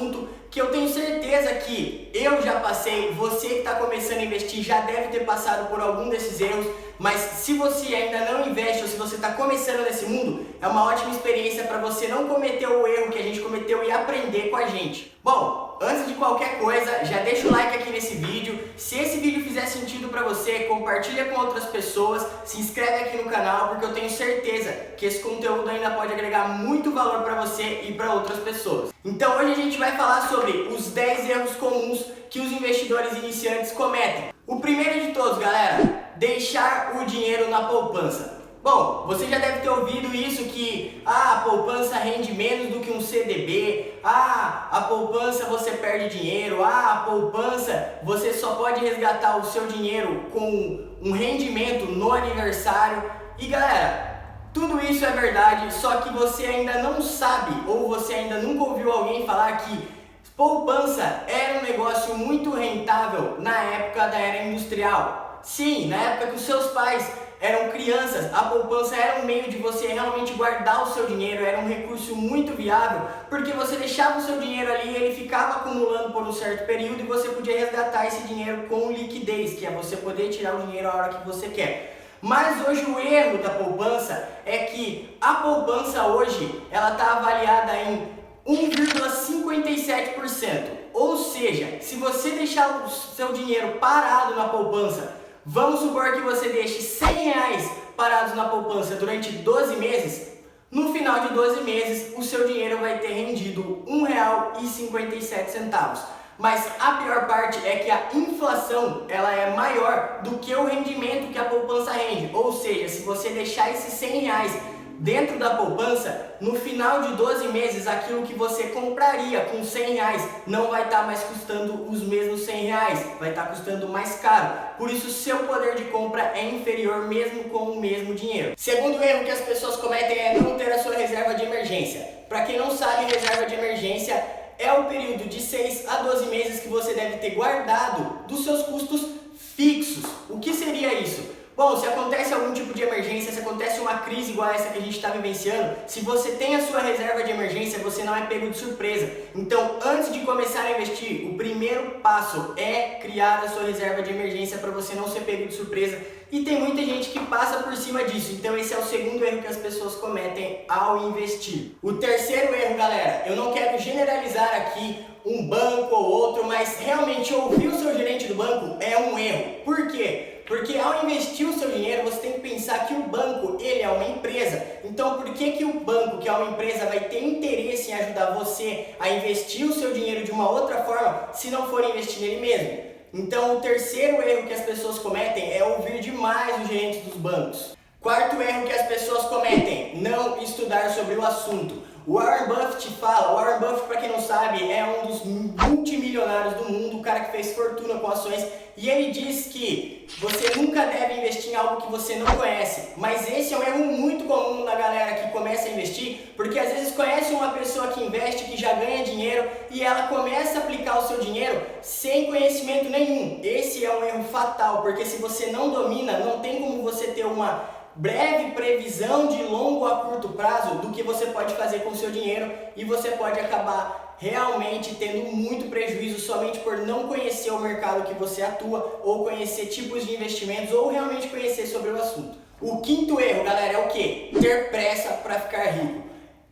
assunto que eu tenho certeza que eu já passei, você que está começando a investir já deve ter passado por algum desses erros, mas se você ainda não investe ou se você está começando nesse mundo, é uma ótima experiência para você não cometer o erro que a gente cometeu e aprender com a gente. Bom, antes de qualquer coisa, já deixa o like aqui nesse vídeo. Se esse vídeo fizer sentido para você, compartilha com outras pessoas, se inscreve aqui no canal, porque eu tenho certeza que esse conteúdo ainda pode agregar muito valor para você e para outras pessoas. Então hoje a gente vai falar sobre os 10 erros comuns que os investidores iniciantes cometem. O primeiro de todos, galera, deixar o dinheiro na poupança. Bom, você já deve ter ouvido isso que a poupança rende menos do que um CDB, a poupança você perde dinheiro, a poupança você só pode resgatar o seu dinheiro com um rendimento no aniversário. E galera, tudo isso é verdade, só que você ainda não sabe ou você ainda nunca ouviu alguém falar que poupança era um negócio muito rentável na época da era industrial. Sim, na época que os seus pais eram crianças, a poupança era um meio de você realmente guardar o seu dinheiro, era um recurso muito viável, porque você deixava o seu dinheiro ali e ele ficava acumulando por um certo período e você podia resgatar esse dinheiro com liquidez, que é você poder tirar o dinheiro a hora que você quer. Mas hoje o erro da poupança é que a poupança hoje ela está avaliada em 1,57%. Ou seja, se você deixar o seu dinheiro parado na poupança, vamos supor que você deixe R$100 parados na poupança durante 12 meses, no final de 12 meses o seu dinheiro vai ter rendido R$1,57. Mas a pior parte é que a inflação ela é maior do que o rendimento que a poupança rende. Ou seja, se você deixar esses R$100 dentro da poupança, no final de 12 meses, aquilo que você compraria com R$100 não vai estar mais custando os mesmos R$100, vai estar custando mais caro. Por isso, seu poder de compra é inferior mesmo com o mesmo dinheiro. Segundo erro que as pessoas cometem é não ter a sua reserva de emergência. Para quem não sabe, reserva de emergência é o período de 6 a 12 meses que você deve ter guardado dos seus custos fixos. O que seria isso? Bom, se acontece algum tipo de emergência, se acontece uma crise igual essa que a gente está vivenciando, se você tem a sua reserva de emergência, você não é pego de surpresa. Então, antes de começar a investir, o primeiro passo é criar a sua reserva de emergência para você não ser pego de surpresa. E tem muita gente que passa por cima disso, então esse é o segundo erro que as pessoas cometem ao investir. O terceiro erro, galera, eu não quero generalizar aqui um banco ou outro, mas realmente ouvir o seu gerente do banco é um erro. Por quê? Porque ao investir o seu dinheiro, você tem que pensar que o banco, ele é uma empresa. Então, por que que o banco, que é uma empresa, vai ter interesse em ajudar você a investir o seu dinheiro de uma outra forma, se não for investir nele mesmo? Então, o terceiro erro que as pessoas cometem é ouvir demais os gerentes dos bancos. Quarto erro que as pessoas cometem, não estudar sobre o assunto. O Warren Buffett fala, o Warren Buffett, para quem não sabe, é um dos multimilionários do mundo, o cara que fez fortuna com ações, e ele diz que você nunca deve investir em algo que você não conhece. Mas esse é um erro muito comum na galera que começa a investir, porque às vezes conhece uma pessoa que investe, que já ganha dinheiro, e ela começa a aplicar o seu dinheiro sem conhecimento nenhum. Esse é um erro fatal, porque se você não domina, não tem como você ter uma breve previsão de longo a curto prazo do que você pode fazer com o seu dinheiro, e você pode acabar realmente tendo muito prejuízo somente por não conhecer o mercado que você atua, ou conhecer tipos de investimentos, ou realmente conhecer sobre o assunto. O quinto erro, galera, é o quê? Ter pressa para ficar rico.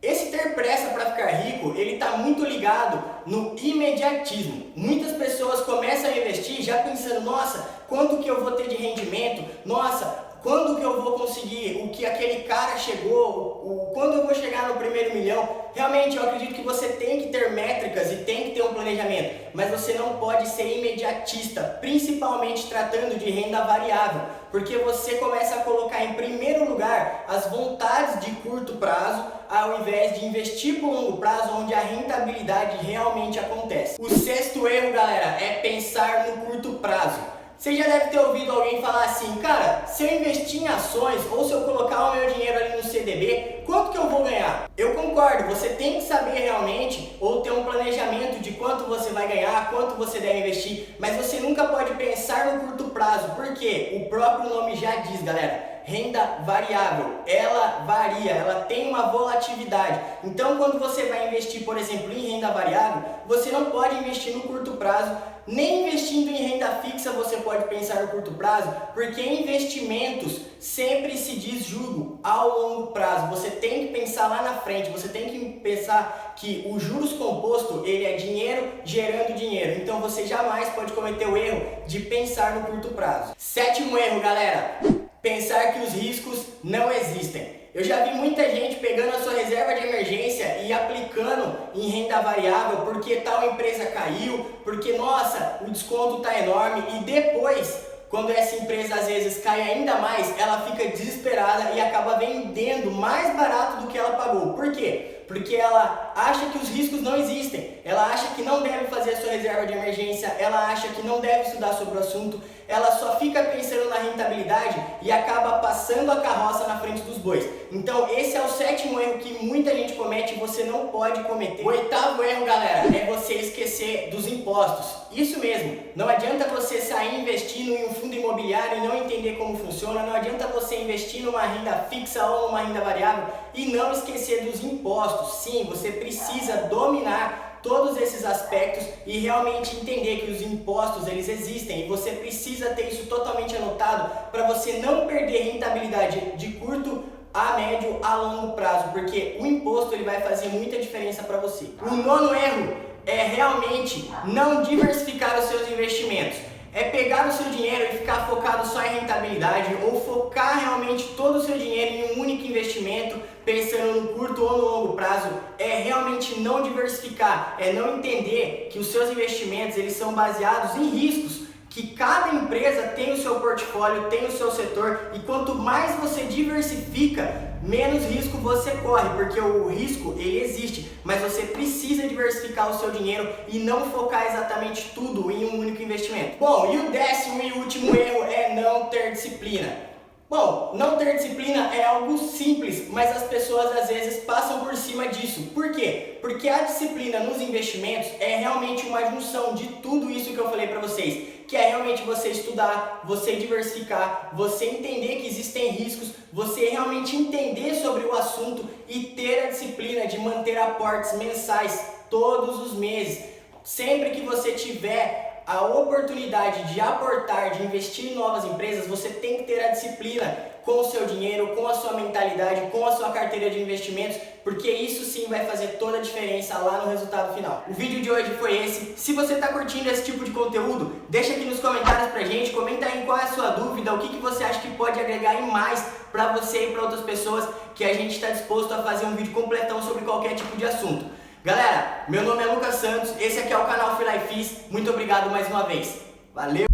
Esse ter pressa para ficar rico, ele está muito ligado no imediatismo. Muitas pessoas começam a investir já pensando, nossa, quanto que eu vou ter de rendimento? Nossa, quando que eu vou conseguir o que aquele cara chegou, quando eu vou chegar no primeiro milhão? Realmente, eu acredito que você tem que ter métricas e tem que ter um planejamento, mas você não pode ser imediatista, principalmente tratando de renda variável, porque você começa a colocar em primeiro lugar as vontades de curto prazo, ao invés de investir por longo prazo, onde a rentabilidade realmente acontece. O sexto erro, galera, é pensar no curto prazo. Você já deve ter ouvido alguém falar assim, cara, se eu investir em ações ou se eu colocar o meu dinheiro ali no CDB, quanto que eu vou ganhar? Eu concordo, você tem que saber realmente ou ter um planejamento de quanto você vai ganhar, quanto você deve investir, mas você nunca pode pensar no curto prazo, porque o próprio nome já diz, galera, renda variável, ela varia, ela tem uma volatilidade. Então, quando você vai investir, por exemplo, em renda variável, você não pode investir no curto prazo, nem investindo em renda fixa você pode pensar no curto prazo, porque investimentos sempre se diz juro ao longo prazo. Você tem que pensar lá na frente, você tem que pensar que o juros composto, ele é dinheiro gerando dinheiro. Então você jamais pode cometer o erro de pensar no curto prazo. Sétimo erro, galera, pensar que os riscos não existem. Eu já vi muita gente pegando a sua reserva de emergência e aplicando em renda variável porque tal empresa caiu, porque nossa, o desconto está enorme, e depois, quando essa empresa às vezes cai ainda mais, ela fica desesperada e acaba vendendo mais barato do que ela pagou. Por quê? Porque ela acha que os riscos não existem, ela acha que não deve fazer a sua reserva de emergência, ela acha que não deve estudar sobre o assunto, ela só fica pensando na rentabilidade e acaba passando a carroça na frente dos bois. Então esse é o sétimo erro que muita gente comete e você não pode cometer. O oitavo erro, galera, é você esquecer dos impostos. Isso mesmo, não adianta você sair investindo em um fundo imobiliário e não entender como funciona, não adianta você investir numa renda fixa ou numa renda variável e não esquecer dos impostos. Sim, você precisa dominar todos esses aspectos e realmente entender que os impostos eles existem, e você precisa ter isso totalmente anotado para você não perder rentabilidade de curto a médio a longo prazo, porque o imposto ele vai fazer muita diferença para você. O nono erro é realmente não diversificar os seus investimentos. É pegar o seu dinheiro e ficar focado só em rentabilidade, ou focar realmente todo o seu dinheiro em um único investimento, pensando no curto ou no longo prazo. É realmente não diversificar, é não entender que os seus investimentos eles são baseados em riscos, que cada empresa tem o seu portfólio, tem o seu setor, e quanto mais você diversifica, menos risco você corre, porque o risco ele existe, mas você precisa diversificar o seu dinheiro e não focar exatamente tudo em um único investimento. Bom, e o décimo e último erro é não ter disciplina. Bom, não ter disciplina é algo simples, mas as pessoas às vezes passam por cima disso. Por quê? Porque a disciplina nos investimentos é realmente uma junção de tudo isso que eu falei para vocês, que é realmente você estudar, você diversificar, você entender que existem riscos, você realmente entender sobre o assunto e ter a disciplina de manter aportes mensais todos os meses. Sempre que você tiver a oportunidade de aportar, de investir em novas empresas, você tem que ter a disciplina com o seu dinheiro, com a sua mentalidade, com a sua carteira de investimentos, porque isso sim vai fazer toda a diferença lá no resultado final. O vídeo de hoje foi esse. Se você está curtindo esse tipo de conteúdo, deixa aqui nos comentários pra gente, comenta aí qual é a sua dúvida, o que você acha que pode agregar em mais para você e para outras pessoas, que a gente está disposto a fazer um vídeo completão sobre qualquer tipo de assunto. Galera, meu nome é Lucas Santos, esse aqui é o canal Fui Lá e Fiz. Muito obrigado mais uma vez. Valeu!